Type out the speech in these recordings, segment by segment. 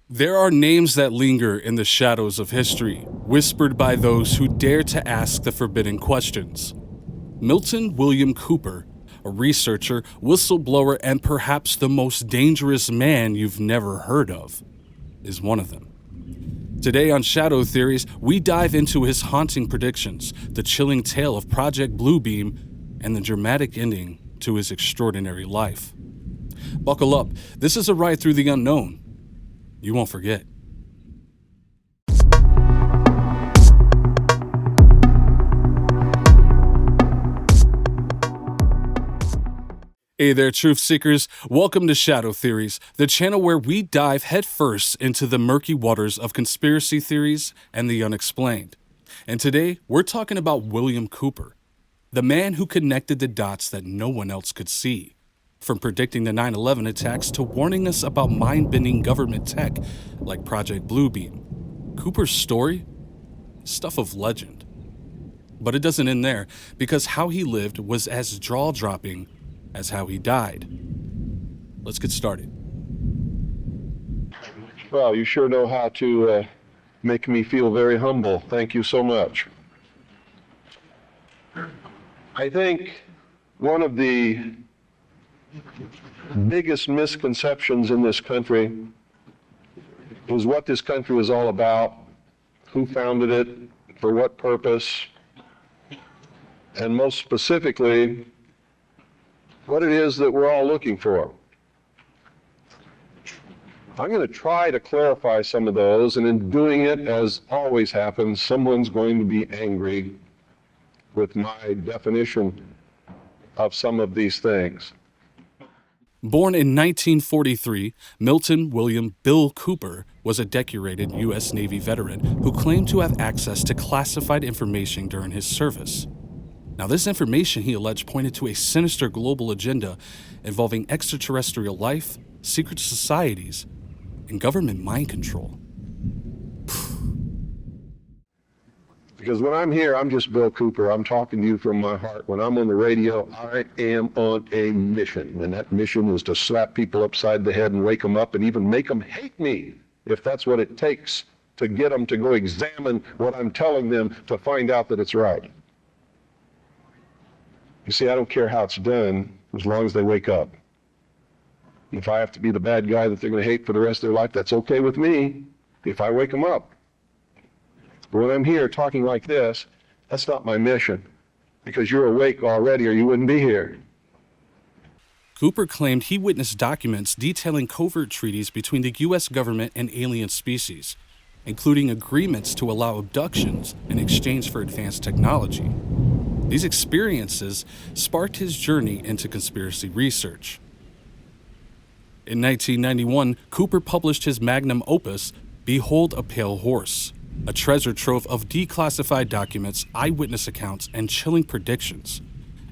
There are names that linger in the shadows of history, whispered by those who dare to ask the forbidden questions. Milton William Cooper, a researcher, whistleblower, and perhaps the most dangerous man you've never heard of, is one of them. Today on Shadow Theories, we dive into his haunting predictions, the chilling tale of Project Bluebeam, and the dramatic ending to his extraordinary life. Buckle up, this is a ride through the unknown. You won't forget. Hey there, truth seekers. Welcome to Shadow Theories, the channel where we dive headfirst into the murky waters of conspiracy theories and the unexplained. And today, we're talking about William Cooper, the man who connected the dots that no one else could see. From predicting the 9/11 attacks to warning us about mind-bending government tech like Project Bluebeam. Cooper's story? Stuff of legend. But it doesn't end there, because how he lived was as jaw-dropping as how he died. Let's get started. Well, you sure know how to make me feel very humble. Thank you so much. I think one of the biggest misconceptions in this country is what this country is all about, who founded it, for what purpose, and most specifically, what it is that we're all looking for. I'm going to try to clarify some of those, and in doing it, as always happens, someone's going to be angry with my definition of some of these things. Born in 1943, Milton William Bill Cooper was a decorated U.S. Navy veteran who claimed to have access to classified information during his service. Now, this information, he alleged, pointed to a sinister global agenda involving extraterrestrial life, secret societies, and government mind control. Because when I'm here, I'm just Bill Cooper. I'm talking to you from my heart. When I'm on the radio, I am on a mission. And that mission is to slap people upside the head and wake them up and even make them hate me, if that's what it takes to get them to go examine what I'm telling them to find out that it's right. You see, I don't care how it's done as long as they wake up. If I have to be the bad guy that they're going to hate for the rest of their life, that's okay with me if I wake them up. But when I'm here talking like this, that's not my mission, because you're awake already or you wouldn't be here. Cooper claimed he witnessed documents detailing covert treaties between the U.S. government and alien species, including agreements to allow abductions in exchange for advanced technology. These experiences sparked his journey into conspiracy research. In 1991, Cooper published his magnum opus, Behold a Pale Horse, a treasure trove of declassified documents, eyewitness accounts, and chilling predictions.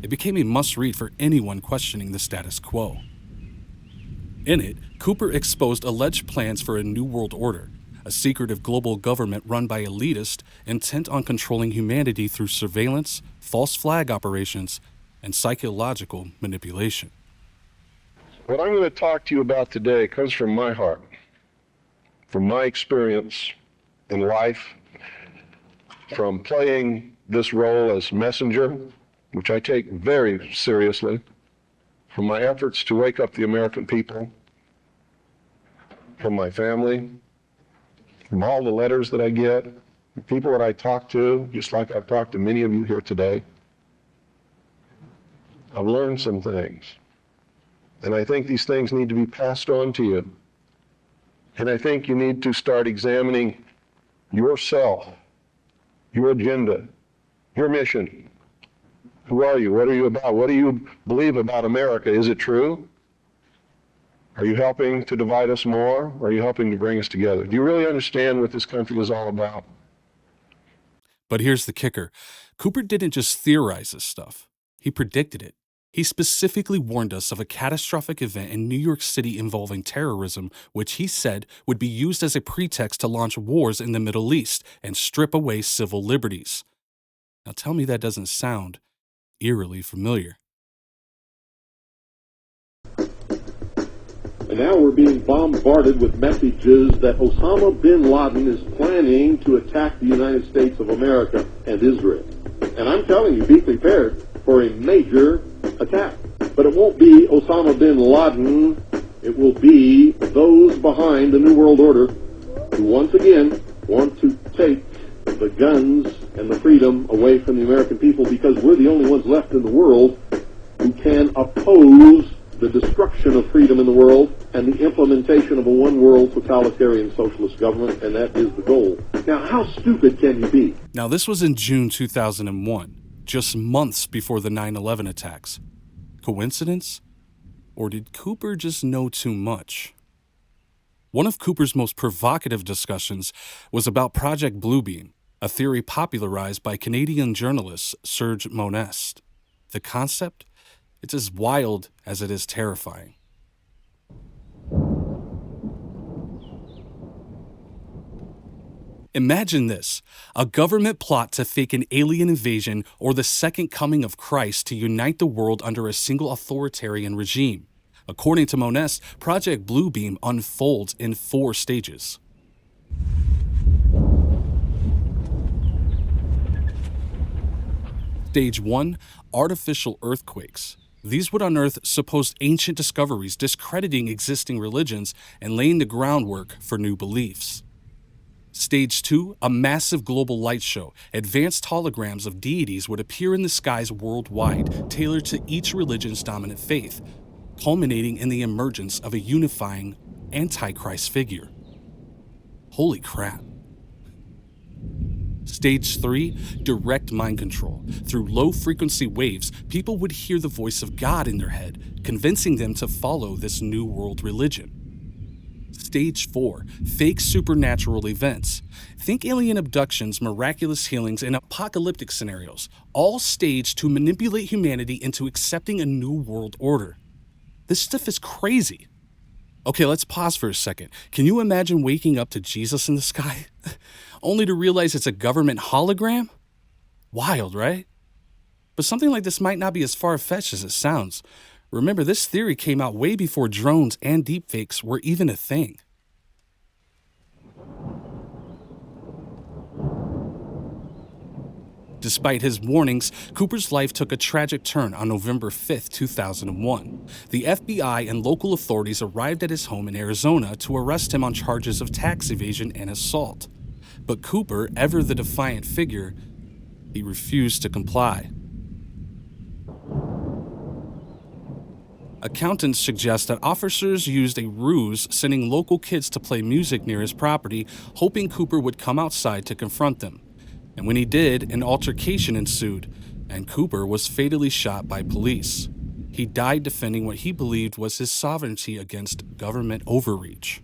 It became a must-read for anyone questioning the status quo. In it, Cooper exposed alleged plans for a new world order, a secretive global government run by elitists intent on controlling humanity through surveillance, false flag operations, and psychological manipulation. What I'm going to talk to you about today comes from my heart, from my experience in life, from playing this role as messenger, which I take very seriously, from my efforts to wake up the American people, from my family, from all the letters that I get, the people that I talk to, just like I've talked to many of you here today. I've learned some things. And I think these things need to be passed on to you. And I think you need to start examining yourself, your agenda, your mission. Who are you? What are you about? What do you believe about America? Is it true? Are you helping to divide us more? Or are you helping to bring us together? Do you really understand what this country is all about? But here's the kicker. Cooper didn't just theorize this stuff. He predicted it. He specifically warned us of a catastrophic event in New York City involving terrorism, which he said would be used as a pretext to launch wars in the Middle East and strip away civil liberties. Now tell me that doesn't sound eerily familiar. And now we're being bombarded with messages that Osama bin Laden is planning to attack the United States of America and Israel. And I'm telling you, be prepared for a major attack. But it won't be Osama bin Laden. It will be those behind the New World Order who once again want to take the guns and the freedom away from the American people, because we're the only ones left in the world who can oppose the destruction of freedom in the world and the implementation of a one-world totalitarian socialist government, and that is the goal. Now, how stupid can you be? Now, this was in June 2001, just months before the 9/11 attacks. Coincidence? Or did Cooper just know too much? One of Cooper's most provocative discussions was about Project Bluebeam, a theory popularized by Canadian journalist Serge Monest. The concept? It's as wild as it is terrifying. Imagine this, a government plot to fake an alien invasion or the second coming of Christ to unite the world under a single authoritarian regime. According to Monest, Project Bluebeam unfolds in 4 stages. Stage 1, artificial earthquakes. These would unearth supposed ancient discoveries, discrediting existing religions and laying the groundwork for new beliefs. Stage 2, a massive global light show. Advanced holograms of deities would appear in the skies worldwide, tailored to each religion's dominant faith, culminating in the emergence of a unifying Antichrist figure. Holy crap. Stage 3, direct mind control. Through low-frequency waves, people would hear the voice of God in their head, convincing them to follow this new world religion. Stage 4, fake supernatural events. Think alien abductions, miraculous healings, and apocalyptic scenarios, all staged to manipulate humanity into accepting a new world order. This stuff is crazy. Okay, let's pause for a second. Can you imagine waking up to Jesus in the sky? Only to realize it's a government hologram? Wild, right? But something like this might not be as far-fetched as it sounds. Remember, this theory came out way before drones and deepfakes were even a thing. Despite his warnings, Cooper's life took a tragic turn on November 5, 2001. The FBI and local authorities arrived at his home in Arizona to arrest him on charges of tax evasion and assault. But Cooper, ever the defiant figure, he refused to comply. Accountants suggest that officers used a ruse, sending local kids to play music near his property, hoping Cooper would come outside to confront them. And when he did, an altercation ensued, and Cooper was fatally shot by police. He died defending what he believed was his sovereignty against government overreach.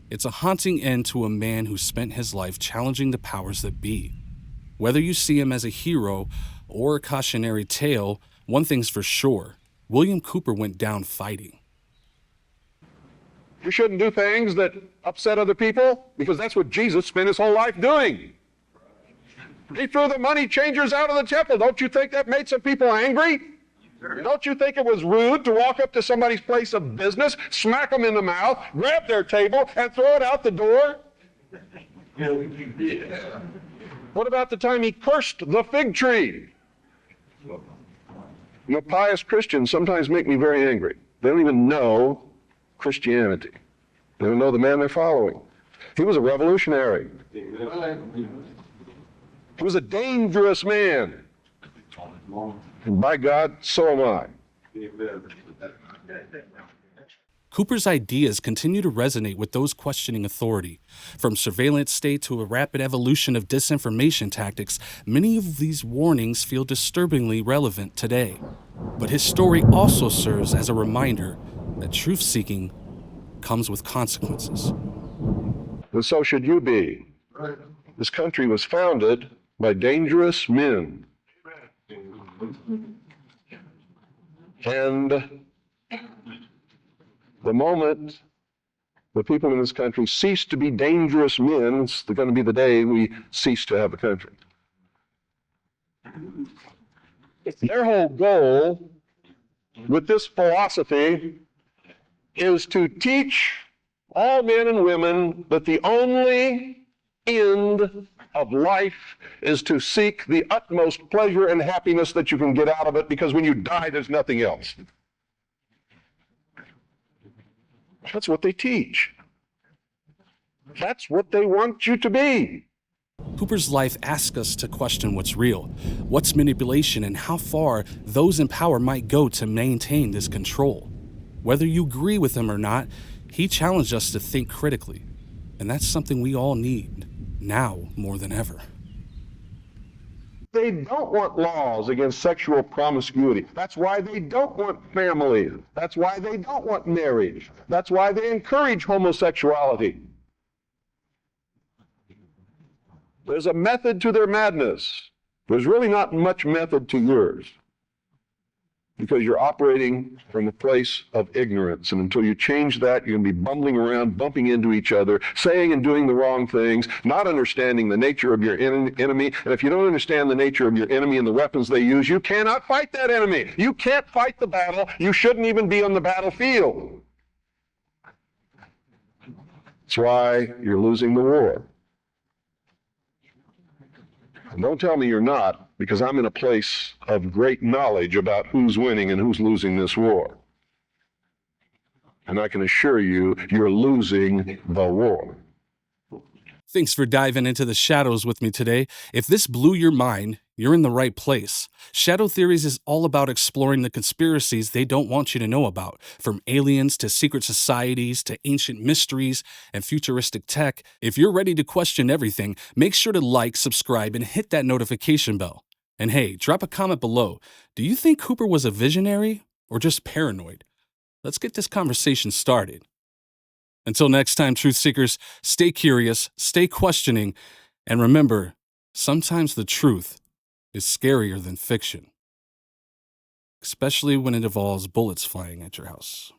It's a haunting end to a man who spent his life challenging the powers that be. Whether you see him as a hero or a cautionary tale, one thing's for sure, William Cooper went down fighting. You shouldn't do things that upset other people, because that's what Jesus spent his whole life doing. He threw the money changers out of the temple. Don't you think that made some people angry? Don't you think it was rude to walk up to somebody's place of business, smack them in the mouth, grab their table, and throw it out the door? What about the time he cursed the fig tree? You know, pious Christians sometimes make me very angry. They don't even know Christianity. They don't know the man they're following. He was a revolutionary. He was a dangerous man. And by God, so am I. Cooper's ideas continue to resonate with those questioning authority. From surveillance state to a rapid evolution of disinformation tactics, many of these warnings feel disturbingly relevant today. But his story also serves as a reminder that truth-seeking comes with consequences. And so should you be. This country was founded by dangerous men. And the moment the people in this country cease to be dangerous men, it's going to be the day we cease to have a country. Their whole goal with this philosophy is to teach all men and women that the only end of life is to seek the utmost pleasure and happiness that you can get out of it, because when you die, there's nothing else. That's what they teach. That's what they want you to be. Cooper's life asks us to question what's real, what's manipulation, and how far those in power might go to maintain this control. Whether you agree with him or not, he challenged us to think critically, and that's something we all need, now more than ever. They don't want laws against sexual promiscuity. That's why they don't want family. That's why they don't want marriage. That's why they encourage homosexuality. There's a method to their madness. There's really not much method to yours, because you're operating from a place of ignorance. And until you change that, you're going to be bumbling around, bumping into each other, saying and doing the wrong things, not understanding the nature of your enemy. And if you don't understand the nature of your enemy and the weapons they use, you cannot fight that enemy. You can't fight the battle. You shouldn't even be on the battlefield. That's why you're losing the war. And don't tell me you're not, because I'm in a place of great knowledge about who's winning and who's losing this war. And I can assure you, you're losing the war. Thanks for diving into the shadows with me today. If this blew your mind, you're in the right place. Shadow Theories is all about exploring the conspiracies they don't want you to know about, from aliens to secret societies to ancient mysteries and futuristic tech. If you're ready to question everything, make sure to like, subscribe, and hit that notification bell. And hey, drop a comment below. Do you think Cooper was a visionary or just paranoid? Let's get this conversation started. Until next time, truth seekers, stay curious, stay questioning, and remember, sometimes the truth is scarier than fiction, especially when it involves bullets flying at your house.